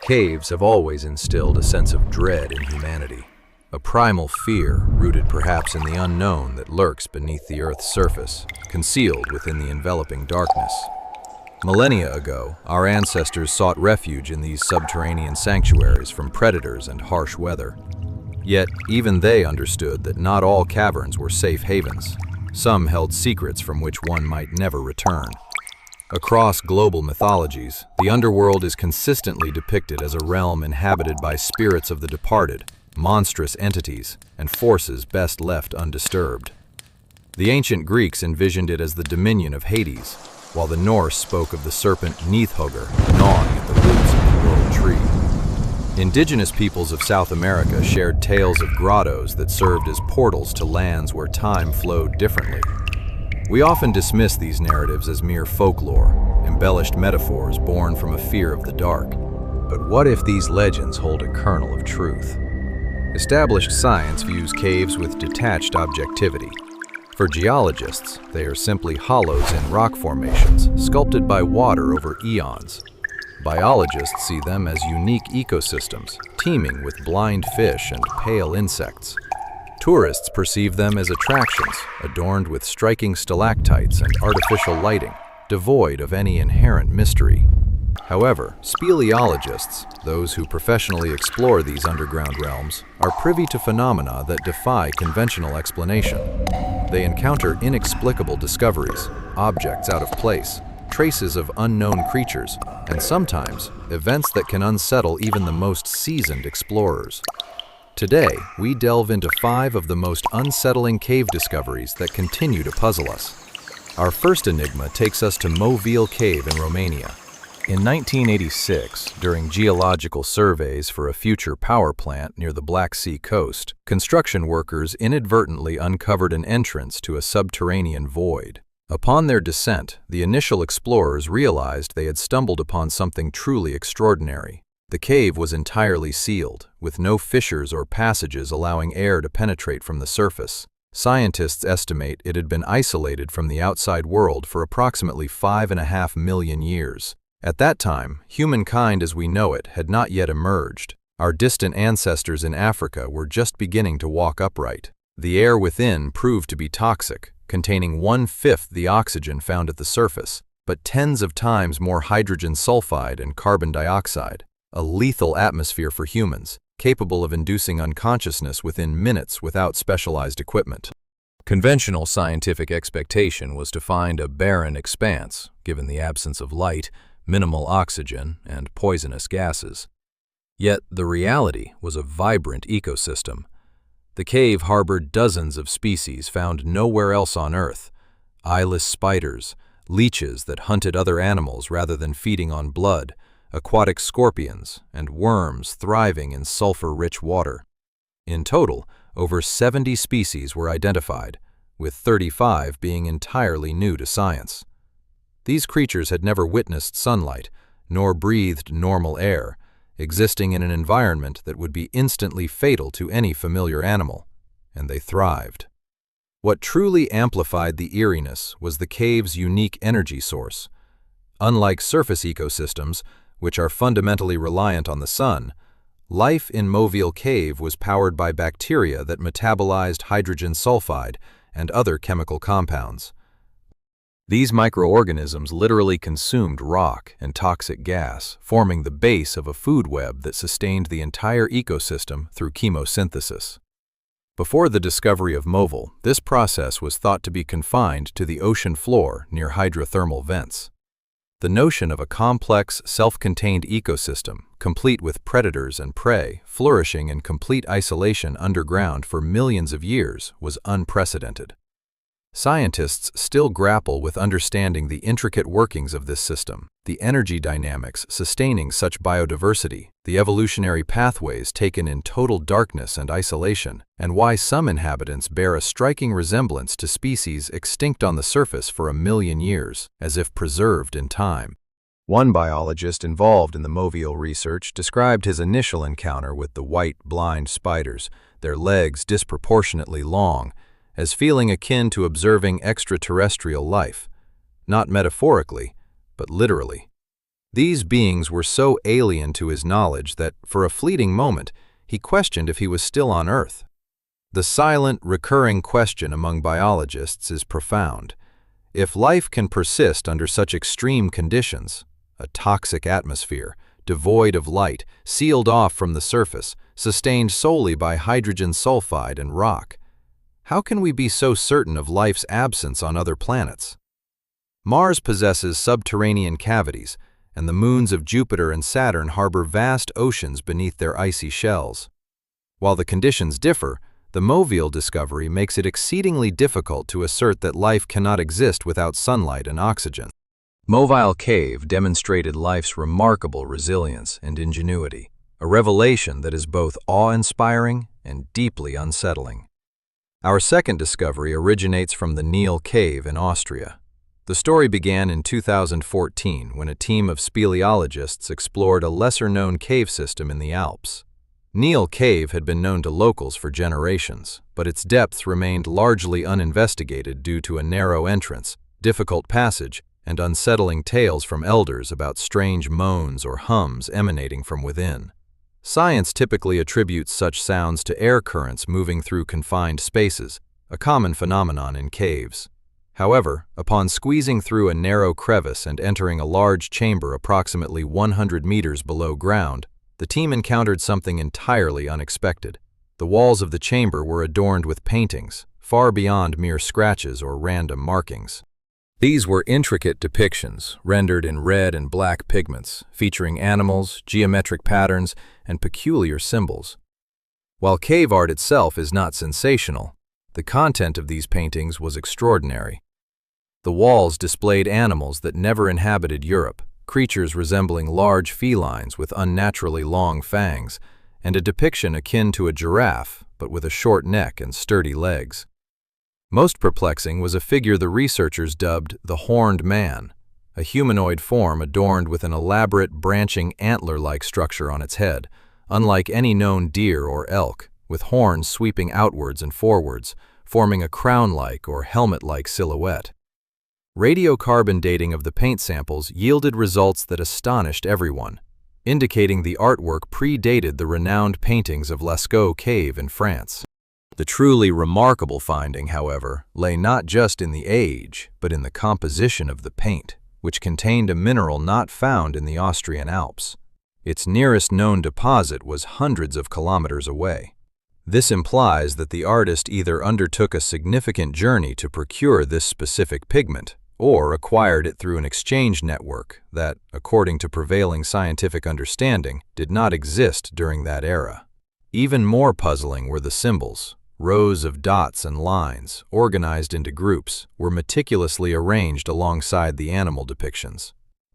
Caves have always instilled a sense of dread in humanity, a primal fear rooted perhaps in the unknown that lurks beneath the Earth's surface, concealed within the enveloping darkness. Millennia ago, our ancestors sought refuge in these subterranean sanctuaries from predators and harsh weather. Yet, even they understood that not all caverns were safe havens. Some held secrets from which one might never return. Across global mythologies, the underworld is consistently depicted as a realm inhabited by spirits of the departed, monstrous entities, and forces best left undisturbed. The ancient Greeks envisioned it as the dominion of Hades, while the Norse spoke of the serpent Nidhogger gnawing at the roots of the world tree. Indigenous peoples of South America shared tales of grottos that served as portals to lands where time flowed differently. We often dismiss these narratives as mere folklore, embellished metaphors born from a fear of the dark. But what if these legends hold a kernel of truth? Established science views caves with detached objectivity. For geologists, they are simply hollows in rock formations, sculpted by water over eons. Biologists see them as unique ecosystems, teeming with blind fish and pale insects. Tourists perceive them as attractions, adorned with striking stalactites and artificial lighting, devoid of any inherent mystery. However, speleologists, those who professionally explore these underground realms, are privy to phenomena that defy conventional explanation. They encounter inexplicable discoveries, objects out of place, traces of unknown creatures, and sometimes events that can unsettle even the most seasoned explorers. Today, we delve into 5 of the most unsettling cave discoveries that continue to puzzle us. Our first enigma takes us to Movile Cave in Romania. In 1986, during geological surveys for a future power plant near the Black Sea coast, construction workers inadvertently uncovered an entrance to a subterranean void. Upon their descent, the initial explorers realized they had stumbled upon something truly extraordinary. The cave was entirely sealed, with no fissures or passages allowing air to penetrate from the surface. Scientists estimate it had been isolated from the outside world for approximately 5.5 million years. At that time, humankind as we know it had not yet emerged. Our distant ancestors in Africa were just beginning to walk upright. The air within proved to be toxic, containing 1/5 the oxygen found at the surface, but tens of times more hydrogen sulfide and carbon dioxide. A lethal atmosphere for humans, capable of inducing unconsciousness within minutes without specialized equipment. Conventional scientific expectation was to find a barren expanse, given the absence of light, minimal oxygen, and poisonous gases. Yet the reality was a vibrant ecosystem. The cave harbored dozens of species found nowhere else on Earth: eyeless spiders, leeches that hunted other animals rather than feeding on blood, aquatic scorpions, and worms thriving in sulfur-rich water. In total, over 70 species were identified, with 35 being entirely new to science. These creatures had never witnessed sunlight, nor breathed normal air, existing in an environment that would be instantly fatal to any familiar animal, and they thrived. What truly amplified the eeriness was the cave's unique energy source. Unlike surface ecosystems, which are fundamentally reliant on the sun, life in Movile Cave was powered by bacteria that metabolized hydrogen sulfide and other chemical compounds. These microorganisms literally consumed rock and toxic gas, forming the base of a food web that sustained the entire ecosystem through chemosynthesis. Before the discovery of Movile, this process was thought to be confined to the ocean floor near hydrothermal vents. The notion of a complex, self-contained ecosystem, complete with predators and prey, flourishing in complete isolation underground for millions of years, was unprecedented. Scientists still grapple with understanding the intricate workings of this system, the energy dynamics sustaining such biodiversity, the evolutionary pathways taken in total darkness and isolation, and why some inhabitants bear a striking resemblance to species extinct on the surface for 1 million years, as if preserved in time. One biologist involved in the Movile research described his initial encounter with the white, blind spiders, their legs disproportionately long, as feeling akin to observing extraterrestrial life, not metaphorically, but literally. These beings were so alien to his knowledge that, for a fleeting moment, he questioned if he was still on Earth. The silent, recurring question among biologists is profound. If life can persist under such extreme conditions, a toxic atmosphere, devoid of light, sealed off from the surface, sustained solely by hydrogen sulfide and rock, how can we be so certain of life's absence on other planets? Mars possesses subterranean cavities, and the moons of Jupiter and Saturn harbor vast oceans beneath their icy shells. While the conditions differ, the Moville discovery makes it exceedingly difficult to assert that life cannot exist without sunlight and oxygen. Moville Cave demonstrated life's remarkable resilience and ingenuity, a revelation that is both awe-inspiring and deeply unsettling. Our second discovery originates from the Nile Cave in Austria. The story began in 2014 when a team of speleologists explored a lesser-known cave system in the Alps. Nile Cave had been known to locals for generations, but its depths remained largely uninvestigated due to a narrow entrance, difficult passage, and unsettling tales from elders about strange moans or hums emanating from within. Science typically attributes such sounds to air currents moving through confined spaces, a common phenomenon in caves. However, upon squeezing through a narrow crevice and entering a large chamber approximately 100 meters below ground, the team encountered something entirely unexpected. The walls of the chamber were adorned with paintings, far beyond mere scratches or random markings. These were intricate depictions, rendered in red and black pigments, featuring animals, geometric patterns, and peculiar symbols. While cave art itself is not sensational, the content of these paintings was extraordinary. The walls displayed animals that never inhabited Europe, creatures resembling large felines with unnaturally long fangs, and a depiction akin to a giraffe, but with a short neck and sturdy legs. Most perplexing was a figure the researchers dubbed the Horned Man, a humanoid form adorned with an elaborate branching antler-like structure on its head, unlike any known deer or elk, with horns sweeping outwards and forwards, forming a crown-like or helmet-like silhouette. Radiocarbon dating of the paint samples yielded results that astonished everyone, indicating the artwork predated the renowned paintings of Lascaux Cave in France. The truly remarkable finding, however, lay not just in the age, but in the composition of the paint, which contained a mineral not found in the Austrian Alps. Its nearest known deposit was hundreds of kilometers away. This implies that the artist either undertook a significant journey to procure this specific pigment, or acquired it through an exchange network that, according to prevailing scientific understanding, did not exist during that era. Even more puzzling were the symbols. Rows of dots and lines, organized into groups, were meticulously arranged alongside the animal depictions.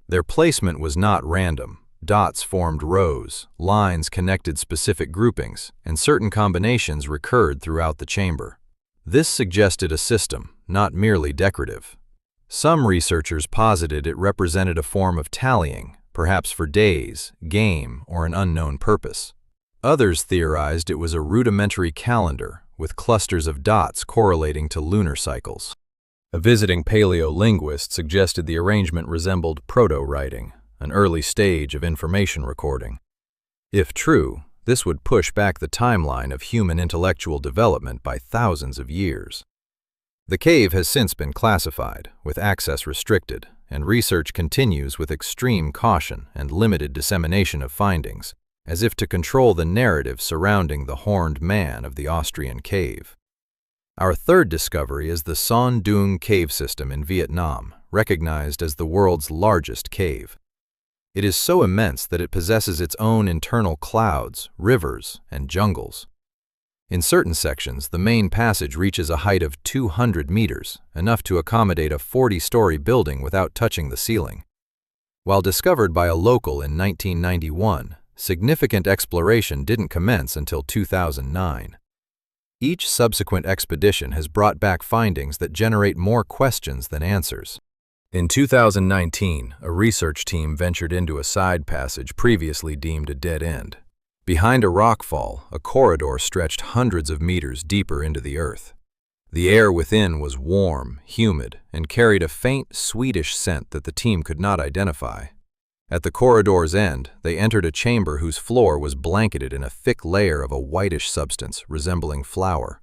Their placement was not random. Dots formed rows, lines connected specific groupings, and certain combinations recurred throughout the chamber. This suggested a system, not merely decorative. Some researchers posited it represented a form of tallying, perhaps for days, game, or an unknown purpose. Others theorized it was a rudimentary calendar, with clusters of dots correlating to lunar cycles. A visiting paleolinguist suggested the arrangement resembled proto-writing, an early stage of information recording. If true, this would push back the timeline of human intellectual development by thousands of years. The cave has since been classified, with access restricted, and research continues with extreme caution and limited dissemination of findings, as if to control the narrative surrounding the Horned Man of the Austrian cave. Our third discovery is the Son Doong cave system in Vietnam, recognized as the world's largest cave. It is so immense that it possesses its own internal clouds, rivers, and jungles. In certain sections, the main passage reaches a height of 200 meters, enough to accommodate a 40-story building without touching the ceiling. While discovered by a local in 1991, significant exploration didn't commence until 2009. Each subsequent expedition has brought back findings that generate more questions than answers. In 2019, a research team ventured into a side passage previously deemed a dead end. Behind a rockfall, a corridor stretched hundreds of meters deeper into the earth. The air within was warm, humid, and carried a faint, sweetish scent that the team could not identify. At the corridor's end, they entered a chamber whose floor was blanketed in a thick layer of a whitish substance resembling flour.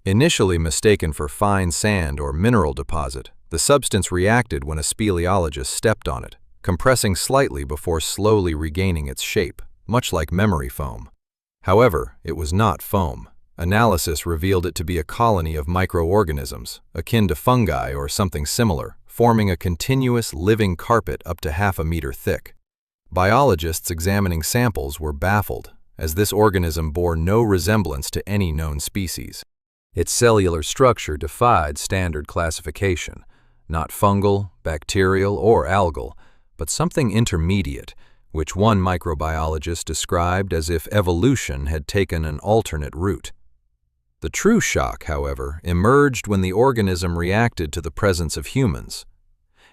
Initially mistaken for fine sand or mineral deposit, the substance reacted when a speleologist stepped on it, compressing slightly before slowly regaining its shape, much like memory foam. However, it was not foam. Analysis revealed it to be a colony of microorganisms, akin to fungi or something similar, forming a continuous living carpet up to half a meter thick. Biologists examining samples were baffled, as this organism bore no resemblance to any known species. Its cellular structure defied standard classification, not fungal, bacterial, or algal, but something intermediate, which one microbiologist described as if evolution had taken an alternate route. The true shock, however, emerged when the organism reacted to the presence of humans.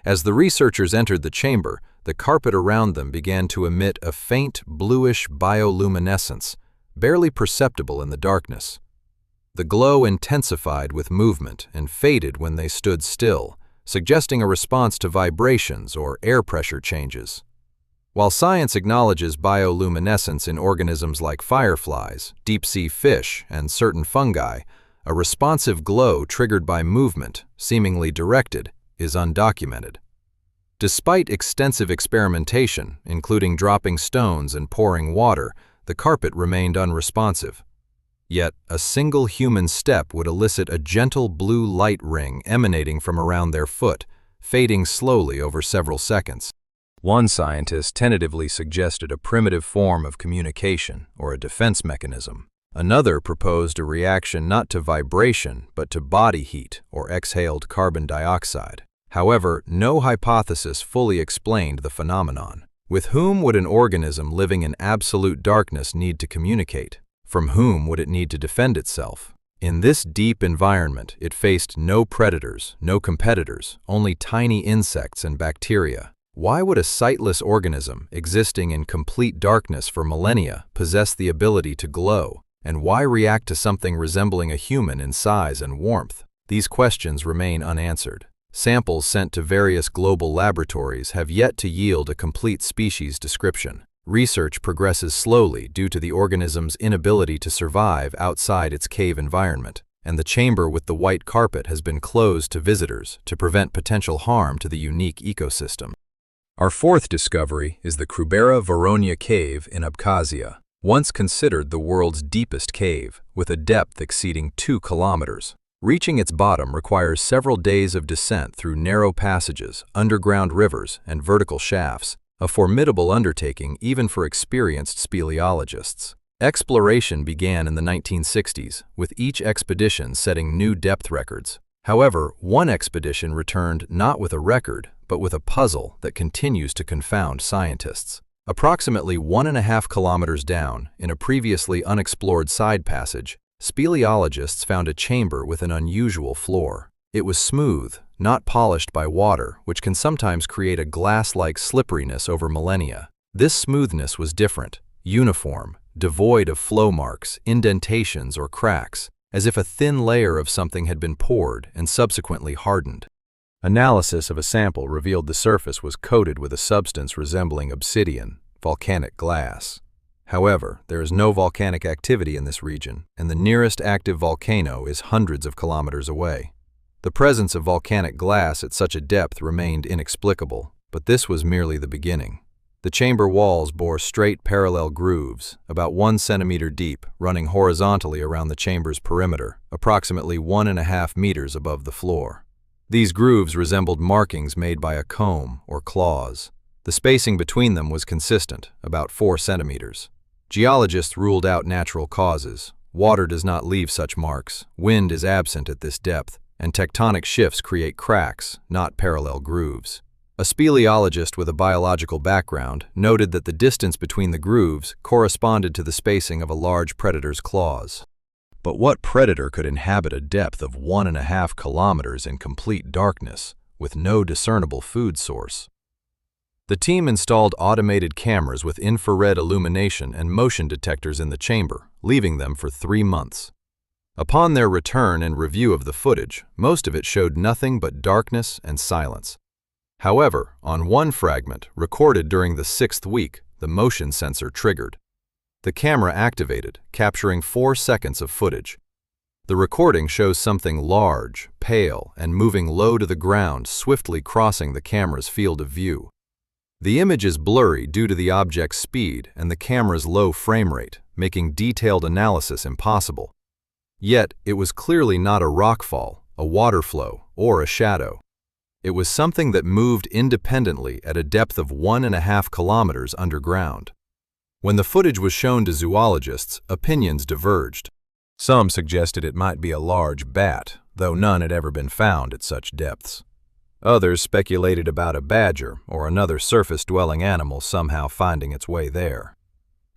As the researchers entered the chamber, the carpet around them began to emit a faint bluish bioluminescence, barely perceptible in the darkness. The glow intensified with movement and faded when they stood still, suggesting a response to vibrations or air pressure changes. While science acknowledges bioluminescence in organisms like fireflies, deep-sea fish, and certain fungi, a responsive glow triggered by movement, seemingly directed, is undocumented. Despite extensive experimentation, including dropping stones and pouring water, the carpet remained unresponsive. Yet, a single human step would elicit a gentle blue light ring emanating from around their foot, fading slowly over several seconds. One scientist tentatively suggested a primitive form of communication or a defense mechanism. Another proposed a reaction not to vibration but to body heat or exhaled carbon dioxide. However, no hypothesis fully explained the phenomenon. With whom would an organism living in absolute darkness need to communicate? From whom would it need to defend itself? In this deep environment, it faced no predators, no competitors, only tiny insects and bacteria. Why would a sightless organism, existing in complete darkness for millennia, possess the ability to glow? And why react to something resembling a human in size and warmth? These questions remain unanswered. Samples sent to various global laboratories have yet to yield a complete species description. Research progresses slowly due to the organism's inability to survive outside its cave environment, and the chamber with the white carpet has been closed to visitors to prevent potential harm to the unique ecosystem. Our fourth discovery is the Krubera Voronya Cave in Abkhazia, once considered the world's deepest cave, with a depth exceeding 2 kilometers. Reaching its bottom requires several days of descent through narrow passages, underground rivers, and vertical shafts, a formidable undertaking even for experienced speleologists. Exploration began in the 1960s, with each expedition setting new depth records. However, one expedition returned not with a record, but with a puzzle that continues to confound scientists. Approximately 1.5 kilometers down, in a previously unexplored side passage, speleologists found a chamber with an unusual floor. It was smooth, not polished by water, which can sometimes create a glass-like slipperiness over millennia. This smoothness was different, uniform, devoid of flow marks, indentations, or cracks, as if a thin layer of something had been poured and subsequently hardened. Analysis of a sample revealed the surface was coated with a substance resembling obsidian, volcanic glass. However, there is no volcanic activity in this region, and the nearest active volcano is hundreds of kilometers away. The presence of volcanic glass at such a depth remained inexplicable, but this was merely the beginning. The chamber walls bore straight parallel grooves, about 1 centimeter deep, running horizontally around the chamber's perimeter, approximately 1.5 meters above the floor. These grooves resembled markings made by a comb or claws. The spacing between them was consistent, about 4 centimeters. Geologists ruled out natural causes. Water does not leave such marks, wind is absent at this depth, and tectonic shifts create cracks, not parallel grooves. A speleologist with a biological background noted that the distance between the grooves corresponded to the spacing of a large predator's claws. But what predator could inhabit a depth of 1.5 kilometers in complete darkness, with no discernible food source? The team installed automated cameras with infrared illumination and motion detectors in the chamber, leaving them for 3 months. Upon their return and review of the footage, most of it showed nothing but darkness and silence. However, on one fragment, recorded during the 6th week, the motion sensor triggered. The camera activated, capturing 4 seconds of footage. The recording shows something large, pale, and moving low to the ground, swiftly crossing the camera's field of view. The image is blurry due to the object's speed and the camera's low frame rate, making detailed analysis impossible. Yet, it was clearly not a rockfall, a water flow, or a shadow. It was something that moved independently at a depth of 1.5 kilometers underground. When the footage was shown to zoologists, opinions diverged. Some suggested it might be a large bat, though none had ever been found at such depths. Others speculated about a badger or another surface-dwelling animal somehow finding its way there.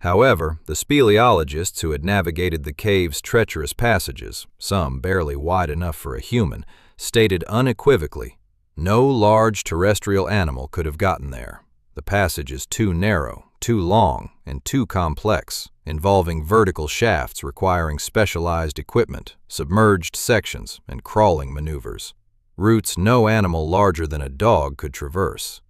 However, the speleologists who had navigated the cave's treacherous passages, some barely wide enough for a human, stated unequivocally, no large terrestrial animal could have gotten there. The passage is too narrow, too long, and too complex, involving vertical shafts requiring specialized equipment, submerged sections, and crawling maneuvers. Routes no animal larger than a dog could traverse.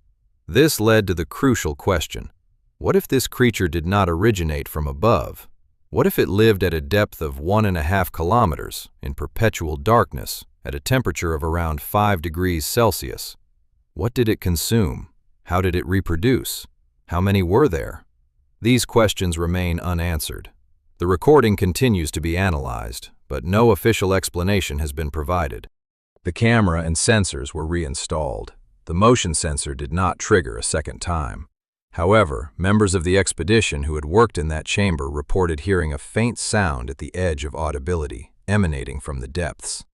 This led to the crucial question, what if this creature did not originate from above? What if it lived at a depth of 1.5 kilometers, in perpetual darkness, at a temperature of around 5 degrees Celsius? What did it consume? How did it reproduce? How many were there? These questions remain unanswered. The recording continues to be analyzed, but no official explanation has been provided. The camera and sensors were reinstalled. The motion sensor did not trigger a second time. However, members of the expedition who had worked in that chamber reported hearing a faint sound at the edge of audibility, emanating from the depths.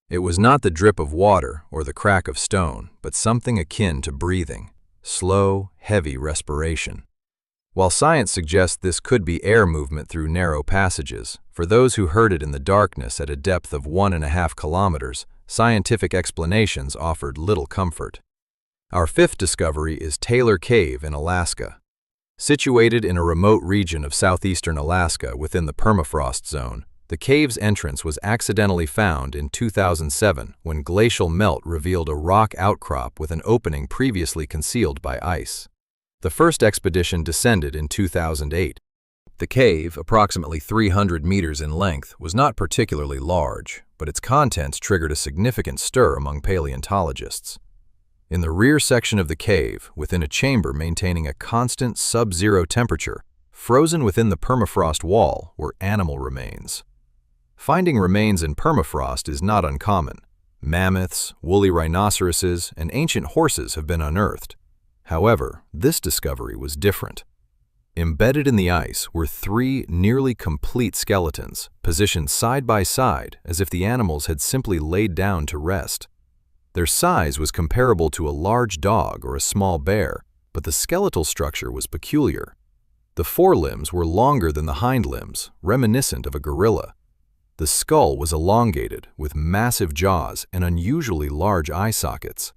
It was not the drip of water or the crack of stone, but something akin to breathing, slow, heavy respiration. While science suggests this could be air movement through narrow passages, for those who heard it in the darkness at a depth of 1.5 kilometers, scientific explanations offered little comfort. Our 5th discovery is Taylor Cave in Alaska. Situated in a remote region of southeastern Alaska within the permafrost zone, the cave's entrance was accidentally found in 2007 when glacial melt revealed a rock outcrop with an opening previously concealed by ice. The first expedition descended in 2008. The cave, approximately 300 meters in length, was not particularly large, but its contents triggered a significant stir among paleontologists. In the rear section of the cave, within a chamber maintaining a constant sub-zero temperature, frozen within the permafrost wall, were animal remains. Finding remains in permafrost is not uncommon. Mammoths, woolly rhinoceroses, and ancient horses have been unearthed. However, this discovery was different. Embedded in the ice were 3 nearly complete skeletons, positioned side by side as if the animals had simply laid down to rest. Their size was comparable to a large dog or a small bear, but the skeletal structure was peculiar. The forelimbs were longer than the hind limbs, reminiscent of a gorilla. The skull was elongated, with massive jaws and unusually large eye sockets.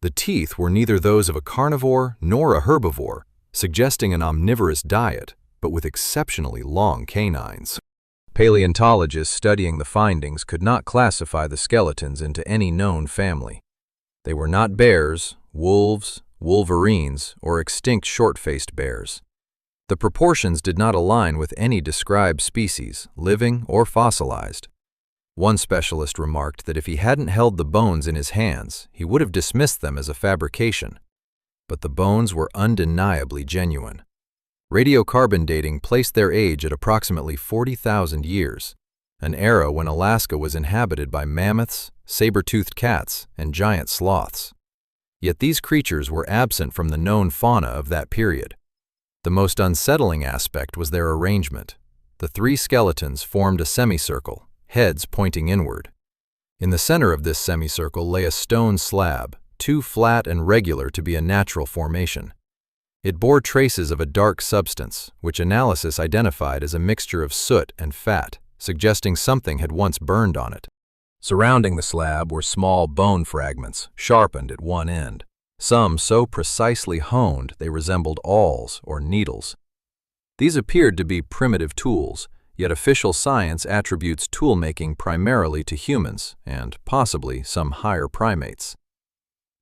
The teeth were neither those of a carnivore nor a herbivore, suggesting an omnivorous diet, but with exceptionally long canines. Paleontologists studying the findings could not classify the skeletons into any known family. They were not bears, wolves, wolverines, or extinct short-faced bears. The proportions did not align with any described species, living or fossilized. One specialist remarked that if he hadn't held the bones in his hands, he would have dismissed them as a fabrication. But the bones were undeniably genuine. Radiocarbon dating placed their age at approximately 40,000 years, an era when Alaska was inhabited by mammoths, saber-toothed cats, and giant sloths. Yet these creatures were absent from the known fauna of that period. The most unsettling aspect was their arrangement. The 3 skeletons formed a semicircle, heads pointing inward. In the center of this semicircle lay a stone slab, too flat and regular to be a natural formation. It bore traces of a dark substance, which analysis identified as a mixture of soot and fat, suggesting something had once burned on it. Surrounding the slab were small bone fragments, sharpened at one end, some so precisely honed they resembled awls or needles. These appeared to be primitive tools, yet official science attributes tool-making primarily to humans and, possibly, some higher primates.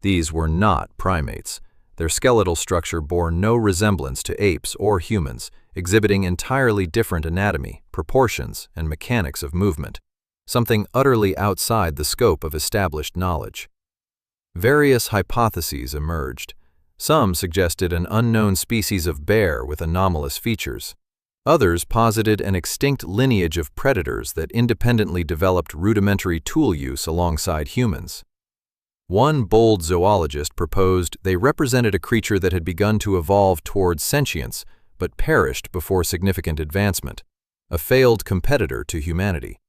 These were not primates. Their skeletal structure bore no resemblance to apes or humans, exhibiting entirely different anatomy, proportions, and mechanics of movement, something utterly outside the scope of established knowledge. Various hypotheses emerged. Some suggested an unknown species of bear with anomalous features. Others posited an extinct lineage of predators that independently developed rudimentary tool use alongside humans. One bold zoologist proposed they represented a creature that had begun to evolve towards sentience but perished before significant advancement, a failed competitor to humanity.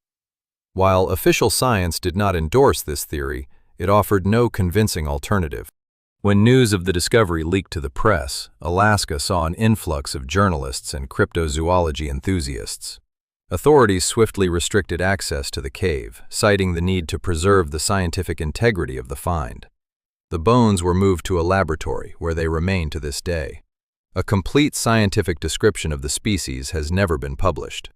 While official science did not endorse this theory, it offered no convincing alternative. When news of the discovery leaked to the press, Alaska saw an influx of journalists and cryptozoology enthusiasts. Authorities swiftly restricted access to the cave, citing the need to preserve the scientific integrity of the find. The bones were moved to a laboratory where they remain to this day. A complete scientific description of the species has never been published.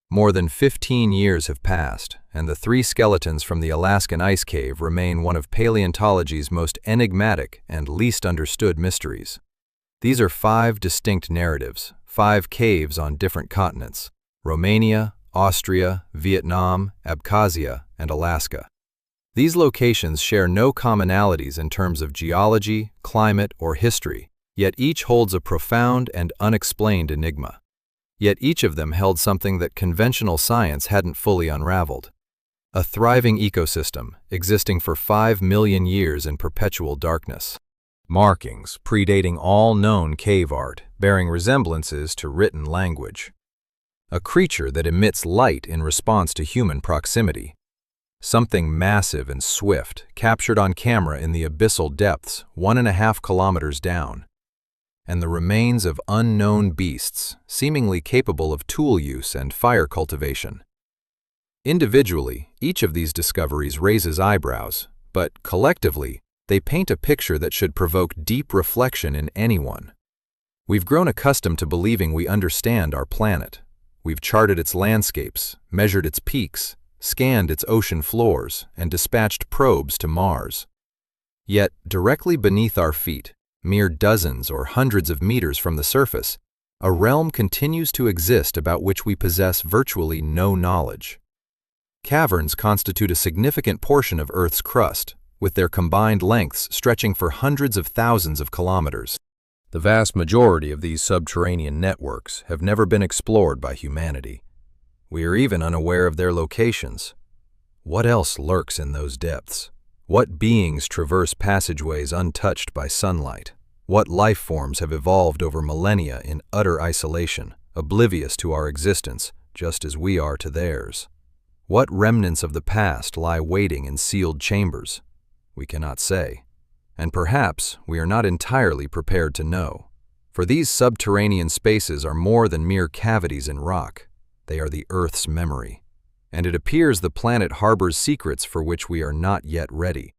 More than 15 years have passed, and the 3 skeletons from the Alaskan ice cave remain one of paleontology's most enigmatic and least understood mysteries. These are 5 distinct narratives, 5 caves on different continents: Romania, Austria, Vietnam, Abkhazia, and Alaska. These locations share no commonalities in terms of geology, climate, or history, yet each holds a profound and unexplained enigma. Yet each of them held something that conventional science hadn't fully unraveled: a thriving ecosystem existing for 5 million years in perpetual darkness. Markings predating all known cave art, bearing resemblances to written language. A creature that emits light in response to human proximity. Something massive and swift, captured on camera in the abyssal depths 1.5 kilometers down. And the remains of unknown beasts, seemingly capable of tool use and fire cultivation. Individually, each of these discoveries raises eyebrows, but collectively, they paint a picture that should provoke deep reflection in anyone. We've grown accustomed to believing we understand our planet. We've charted its landscapes, measured its peaks, scanned its ocean floors, and dispatched probes to Mars. Yet, directly beneath our feet, mere dozens or hundreds of meters from the surface, a realm continues to exist about which we possess virtually no knowledge. Caverns constitute a significant portion of Earth's crust, with their combined lengths stretching for hundreds of thousands of kilometers. The vast majority of these subterranean networks have never been explored by humanity. We are even unaware of their locations. What else lurks in those depths? What beings traverse passageways untouched by sunlight? What life forms have evolved over millennia in utter isolation, oblivious to our existence, just as we are to theirs? What remnants of the past lie waiting in sealed chambers? We cannot say. And perhaps we are not entirely prepared to know. For these subterranean spaces are more than mere cavities in rock. They are the Earth's memory. And it appears the planet harbors secrets for which we are not yet ready.